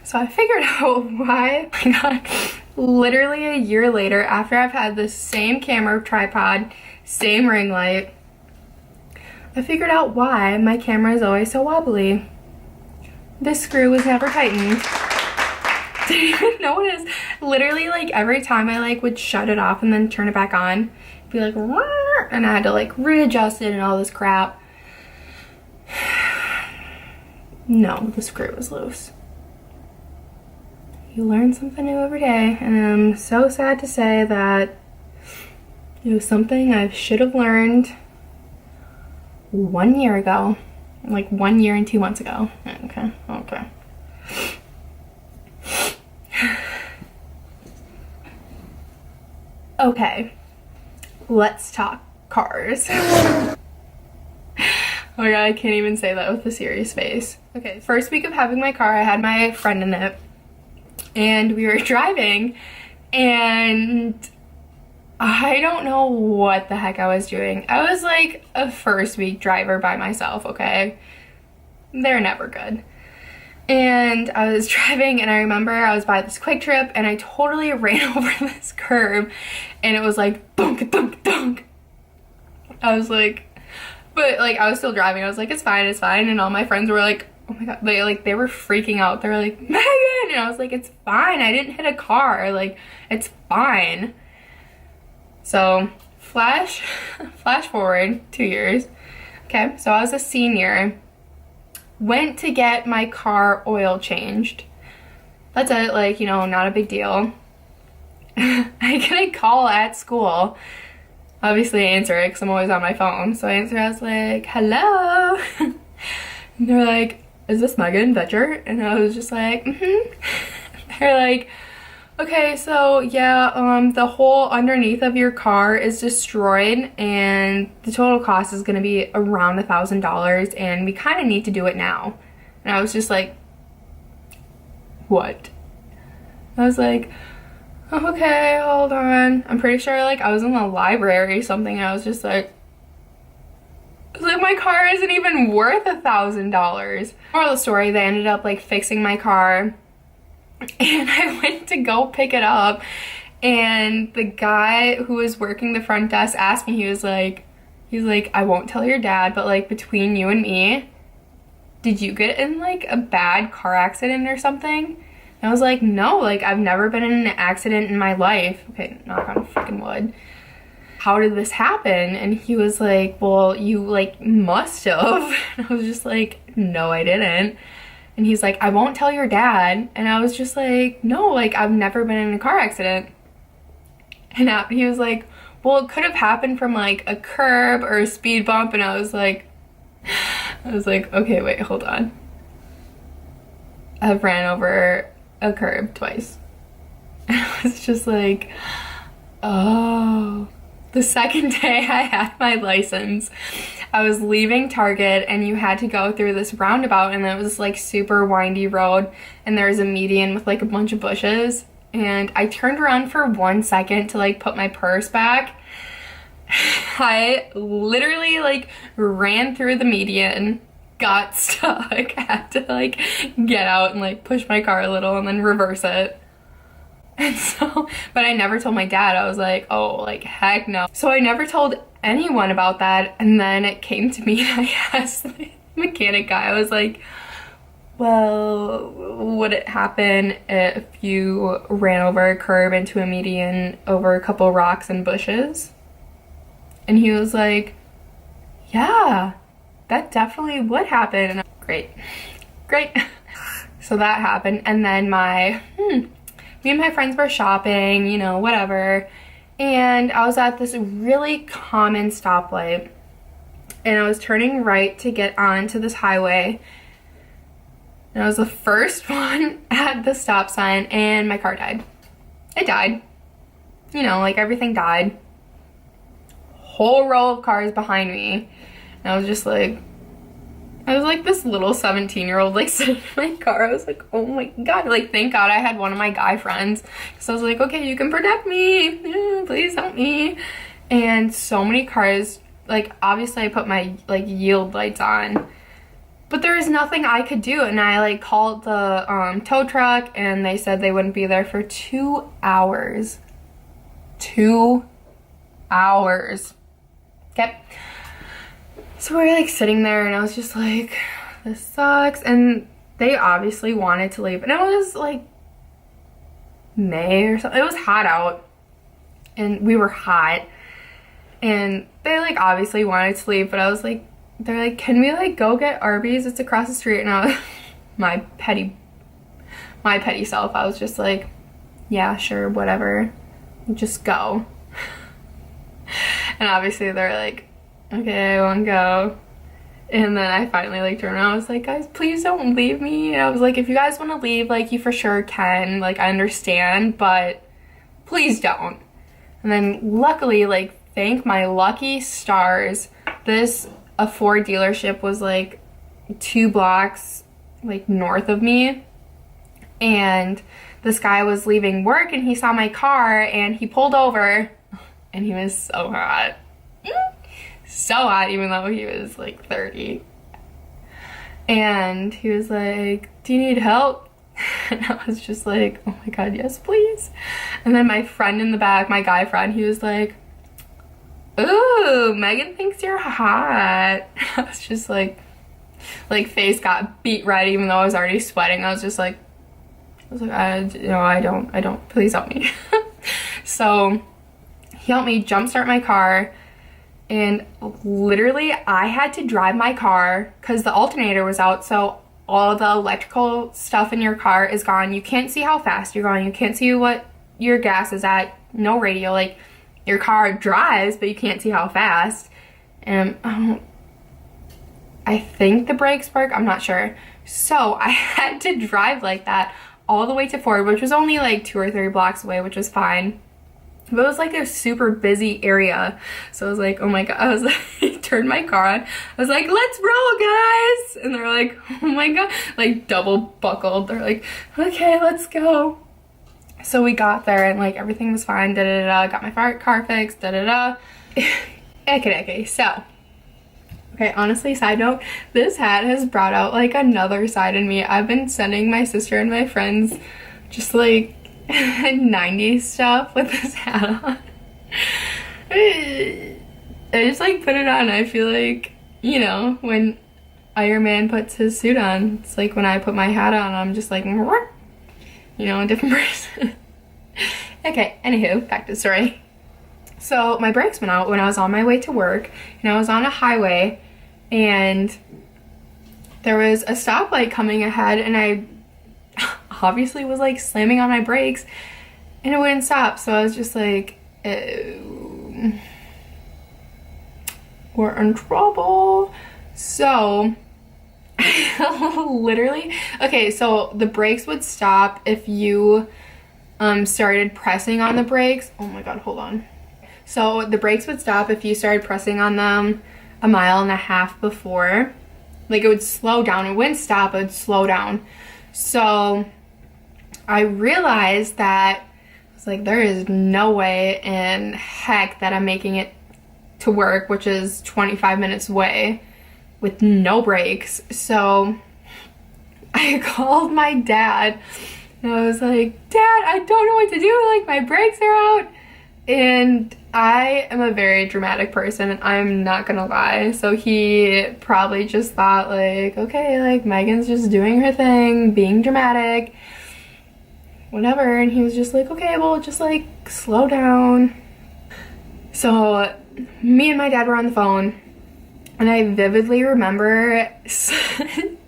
So I figured out why, oh my god, literally a year later, after I've had the same camera tripod, same ring light, I figured out why my camera is always so wobbly. This screw was never tightened. Didn't even notice. Literally, like, every time I like would shut it off and then turn it back on, it'd be like, and I had to like readjust it and all this crap. No, the screw was loose. You learn something new every day, and I'm so sad to say that it was something I should have learned 1 year ago. Like 1 year and 2 months ago. Okay. Okay, let's talk cars. Oh my god, I can't even say that with a serious face. Okay, first week of having my car, I had my friend in it, and we were driving, and I don't know what the heck I was doing. I was like a first week driver by myself, okay? They're never good. And I was driving, and I remember I was by this Quick Trip, and I totally ran over this curb, and it was like dunk dunk dunk. I was like, but like I was still driving. I was like, it's fine, and all my friends were like, oh my god, they were freaking out. They were like, Megan, and I was like, it's fine, I didn't hit a car, like it's fine. So flash forward 2 years. Okay, so I was a senior. Went to get my car oil changed. That's it, like, you know, not a big deal. I get a call at school. Obviously I answer it because I'm always on my phone. So I answer, I was like, hello. And they're like, is this Megan Vetscher? And I was just like, They're like, okay, so yeah, the hole underneath of your car is destroyed, and the total cost is gonna be around $1,000, and we kind of need to do it now. And I was just like, what? I was like, okay, hold on. I'm pretty sure like I was in the library or something, and I was just like, my car isn't even worth $1,000. Moral of the story, they ended up like fixing my car. And I went to go pick it up, and the guy who was working the front desk asked me, he was like, I won't tell your dad, but like between you and me, did you get in like a bad car accident or something? And I was like, no, like I've never been in an accident in my life. Okay, knock on freaking wood. How did this happen? And he was like, well, you like must have. And I was just like, no, I didn't. And he's like, I won't tell your dad. And I was just like, no, like I've never been in a car accident. And he was like, well, it could have happened from like a curb or a speed bump. And I was like, okay, wait, hold on. I've ran over a curb twice. And I was just like, oh. The second day I had my license, I was leaving Target, and you had to go through this roundabout, and it was like super windy road, and there was a median with like a bunch of bushes, and I turned around for 1 second to like put my purse back. I literally like ran through the median, got stuck, had to like get out and like push my car a little and then reverse it. And so, but I never told my dad. I was like, oh, like heck no. So I never told anyone about that, and then it came to me, and I asked the mechanic guy, I was like, well, would it happen if you ran over a curb into a median over a couple rocks and bushes? And he was like, yeah, that definitely would happen. And great. So that happened, and then me and my friends were shopping, you know, whatever, and I was at this really common stoplight, and I was turning right to get onto this highway, and I was the first one at the stop sign, and my car died. It died. You know, like everything died. Whole row of cars behind me, and I was just like, I was like this little 17-year-old like sitting in my car. I was like, oh my god, like thank god I had one of my guy friends, so I was like, okay, you can protect me, please help me. And so many cars, like obviously I put my like yield lights on, But there was nothing I could do, and I like called the tow truck, and they said they wouldn't be there for 2 hours. 2 hours. Okay. So we're like sitting there, and I was just like, this sucks. And they obviously wanted to leave, and it was like May or something. It was hot out, and we were hot, and they like obviously wanted to leave, but I was like, they're like, can we like go get Arby's? It's across the street. And I was, my petty self, I was just like, yeah, sure, whatever, just go. And obviously they're like, okay, I won't go. And then I finally like turned around, I was like, guys, please don't leave me. And I was like, if you guys want to leave, like, you for sure can, like, I understand, but please don't. And then luckily, like, thank my lucky stars, a Ford dealership was like 2 blocks like north of me, and this guy was leaving work, and he saw my car, and he pulled over, and he was so hot. So hot, even though he was like 30. And he was like, do you need help? And I was just like, oh my god, yes please. And then my friend in the back, my guy friend, he was like, ooh, Megan thinks you're hot. I was just like face got beat red, even though I was already sweating. I was like, I don't, please help me. So he helped me jumpstart my car, and literally I had to drive my car because the alternator was out, so all the electrical stuff in your car is gone. You can't see how fast you're going. You can't see what your gas is at. No radio. Like, your car drives, but you can't see how fast. And I think the brakes work. I'm not sure. So I had to drive like that all the way to Ford, which was only like 2 or 3 blocks away, which was fine. But it was like a super busy area. So I was like, oh my god. I was like, turned my car on. I was like, let's roll, guys. And they're like, oh my god. Like, double buckled. They're like, okay, let's go. So we got there, and like everything was fine, got my car fixed, Okay, so, okay, honestly, side note, this hat has brought out like another side in me. I've been sending my sister and my friends just like 90s stuff with this hat on. I just like put it on. I feel like, you know, when Iron Man puts his suit on, it's like when I put my hat on, I'm just like, you know, a different person. Okay, anywho, back to the story. So my brakes went out when I was on my way to work, and I was on a highway, and there was a stoplight coming ahead, and I obviously was like slamming on my brakes, and it wouldn't stop. So I was just like, oh, we're in trouble. So literally, okay, so the brakes would stop if you started pressing on the brakes. Oh my god, hold on. So the brakes would stop if you started pressing on them 1.5 miles before. Like, it would slow down. It wouldn't stop, it would slow down. So I realized that I was like, there is no way in heck that I'm making it to work, which is 25 minutes away, with no brakes. So I called my dad, and I was like, Dad, I don't know what to do, like, my brakes are out. And I am a very dramatic person, and I'm not gonna lie. So he probably just thought like, okay, like, Megan's just doing her thing, being dramatic, whatever. And he was just like, okay, well, just like slow down. So me and my dad were on the phone, and I vividly remember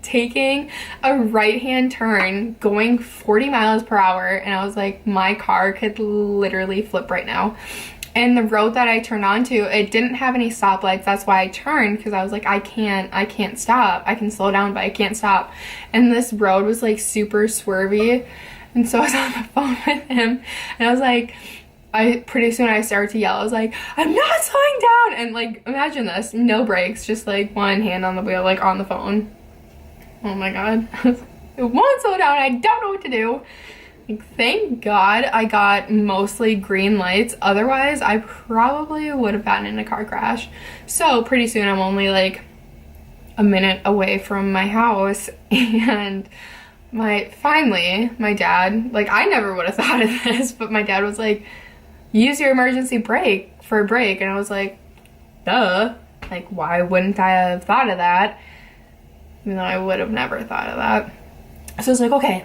taking a right-hand turn going 40 miles per hour, and I was like, my car could literally flip right now. And the road that I turned onto, it didn't have any stoplights. That's why I turned, because I was like, I can't stop. I can slow down, but I can't stop. And this road was like super swervy, and so I was on the phone with him, and I was like, pretty soon I started to yell. I was like, I'm not slowing down. And like, imagine this, no brakes, just like one hand on the wheel, like on the phone. Oh my god. It won't slow down. I don't know what to do. Like, thank god I got mostly green lights. Otherwise, I probably would have gotten in a car crash. So pretty soon I'm only like a minute away from my house, and finally my dad, like, I never would have thought of this, but my dad was like, use your emergency brake for a break. And I was like, duh, like, why wouldn't I have thought of that? Even though I would have never thought of that. So I was like, okay,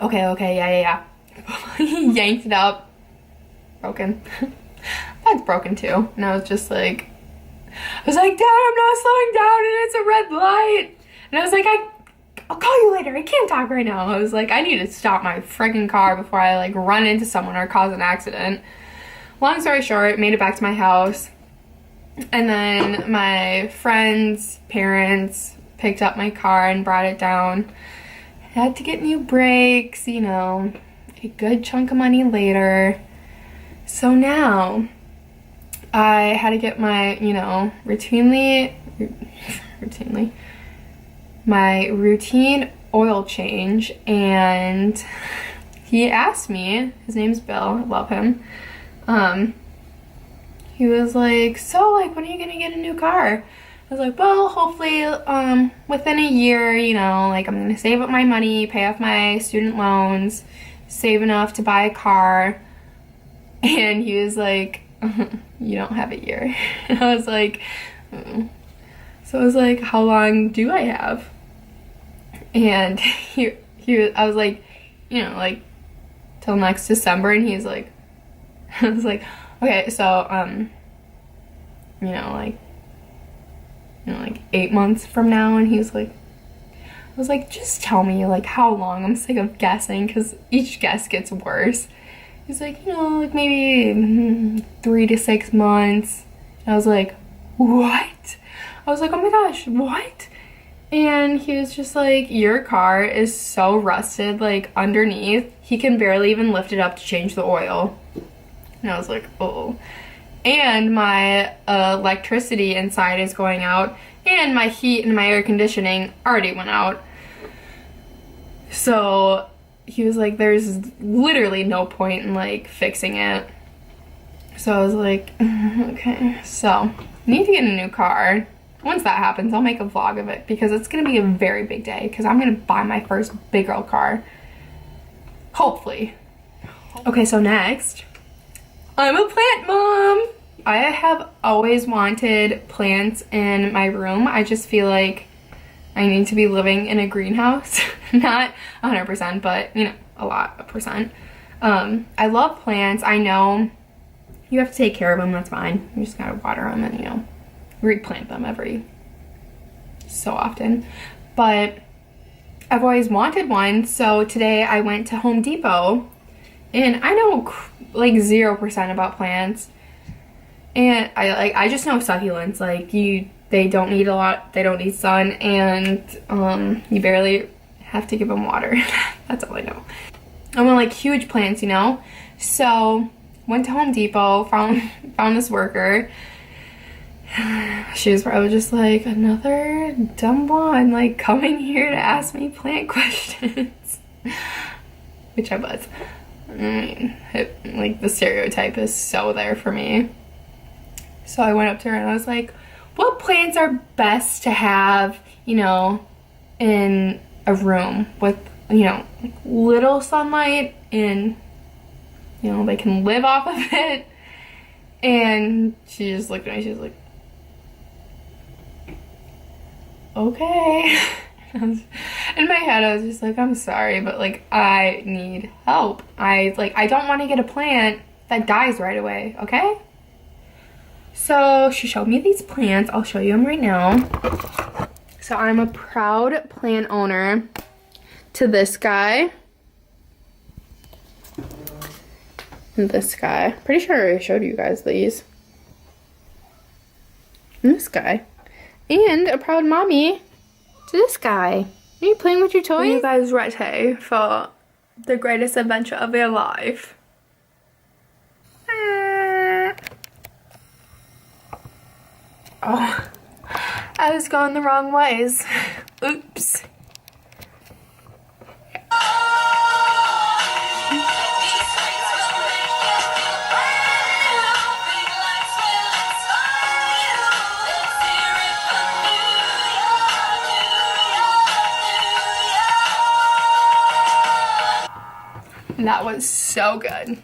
yeah. He yanked it up. Broken. That's broken too. And I was just like, Dad, I'm not slowing down and it's a red light. And I was like, I'll call you later. I can't talk right now. I was like, I need to stop my freaking car before I like run into someone or cause an accident. Long story short, made it back to my house. And then my friend's parents picked up my car and brought it down. Had to get new brakes, you know, a good chunk of money later. So now I had to get my, you know, my routine oil change, and he asked me, his name's Bill, I love him. He was like, so like, when are you gonna get a new car? I was like, well, hopefully within a year, you know, like, I'm gonna save up my money, pay off my student loans, save enough to buy a car. And he was like, you don't have a year. And I was like, so I was like, how long do I have? And I was like, you know, like, till next December. And he's like, I was like, okay, so you know, like 8 months from now. And he's like, I was like, just tell me like how long. I'm sick of guessing because each guess gets worse. He's like, you know, like maybe 3 to 6 months. And I was like, what? I was like, oh my gosh, what? And he was just like, your car is so rusted, like underneath, he can barely even lift it up to change the oil. And I was like, oh. And my electricity inside is going out, and my heat and my air conditioning already went out. So he was like, there's literally no point in like fixing it. So I was like, okay. So I need to get a new car. Once that happens, I'll make a vlog of it because it's gonna be a very big day because I'm gonna buy my first big girl car. Hopefully. Okay, so next, I'm a plant mom. I have always wanted plants in my room. I just feel like I need to be living in a greenhouse. Not 100%, but you know, a lot of percent. I love plants. I know you have to take care of them, that's fine. You just gotta water them and, you know, replant them every so often. But I've always wanted one, so today I went to Home Depot, and I know like 0% about plants. And I just know succulents, like they don't need a lot, they don't need sun, and you barely have to give them water. That's all I know. I want like huge plants, you know? So went to Home Depot, found this worker. She was probably just like, another dumb one, like coming here to ask me plant questions. Which I was. I mean, like the stereotype is so there for me. So I went up to her and I was like, what plants are best to have, you know, in a room with, you know, like little sunlight and, you know, they can live off of it. And she just looked at me, she was like, okay. In my head I was just like, I'm sorry, but like I need help. I don't want to get a plant that dies right away, okay? So she showed me these plants. I'll show you them right now. So I'm a proud plant owner to this guy. And this guy. Pretty sure I already showed you guys these. And this guy. And a proud mommy to this guy. Are you playing with your toys? Are you guys ready for the greatest adventure of your life? Oh, I was going the wrong ways. Oops. And that was so good.